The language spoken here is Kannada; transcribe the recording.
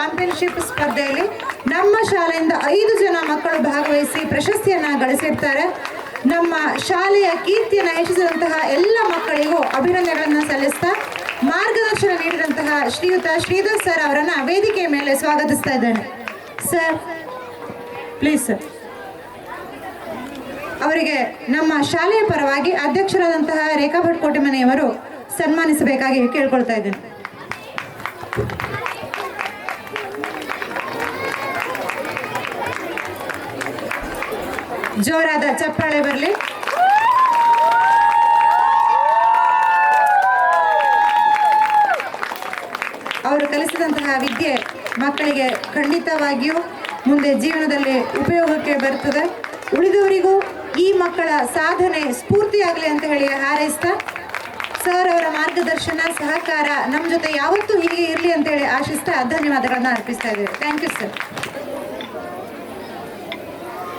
ಚಾಂಪಿಯನ್ಶಿಪ್ ಸ್ಪರ್ಧೆಯಲ್ಲಿ ನಮ್ಮ ಶಾಲೆಯಿಂದ 5 ಜನ ಮಕ್ಕಳು ಭಾಗವಹಿಸಿ ಪ್ರಶಸ್ತಿಯನ್ನ ಗಳಿಸಿರ್ತಾರೆ. ನಮ್ಮ ಶಾಲೆಯ ಕೀರ್ತಿಯನ್ನು ಹೆಚ್ಚಿಸಿದಂತಹ ಎಲ್ಲ ಮಕ್ಕಳಿಗೂ ಅಭಿನಂದನೆಗಳನ್ನು ಸಲ್ಲಿಸ್ತಾ ಮಾರ್ಗದರ್ಶನ ನೀಡಿದಂತಹ ಶ್ರೀಯುತ ಶ್ರೀಧರ್ ಸರ್ ಅವರನ್ನ ವೇದಿಕೆಯ ಮೇಲೆ ಸ್ವಾಗತಿಸ್ತಾ ಇದ್ದೇನೆ. Sir please sir. ಅವರಿಗೆ ನಮ್ಮ ಶಾಲೆಯ ಪರವಾಗಿ ಅಧ್ಯಕ್ಷರಾದಂತಹ ರೇಖಾ ಭಟ್ ಕೋಟೆಮನೆಯವರು ಸನ್ಮಾನಿಸಬೇಕಾಗಿ ಕೇಳ್ಕೊಳ್ತಾ ಇದ್ದೇನೆ. ಜೋರಾದ ಚಪ್ಪಾಳೆ ಬರಲಿ. ಅವರು ಕಲಿಸಿದಂತಹ ವಿದ್ಯೆ ಮಕ್ಕಳಿಗೆ ಖಂಡಿತವಾಗಿಯೂ ಮುಂದೆ ಜೀವನದಲ್ಲಿ ಉಪಯೋಗಕ್ಕೆ ಬರ್ತದೆ. ಉಳಿದವರಿಗೂ ಈ ಮಕ್ಕಳ ಸಾಧನೆ ಸ್ಫೂರ್ತಿಯಾಗಲಿ ಅಂತ ಹೇಳಿ ಹಾರೈಸ್ತಾ ಸರ್ ಅವರ ಮಾರ್ಗದರ್ಶನ ಸಹಕಾರ ನಮ್ಮ ಜೊತೆ ಯಾವತ್ತೂ ಹೀಗೆ ಇರಲಿ ಅಂತ ಹೇಳಿ ಆಶಿಸ್ತಾ ಧನ್ಯವಾದಗಳನ್ನ ಅರ್ಪಿಸ್ತಾ ಇದ್ದೇವೆ. Thank you sir.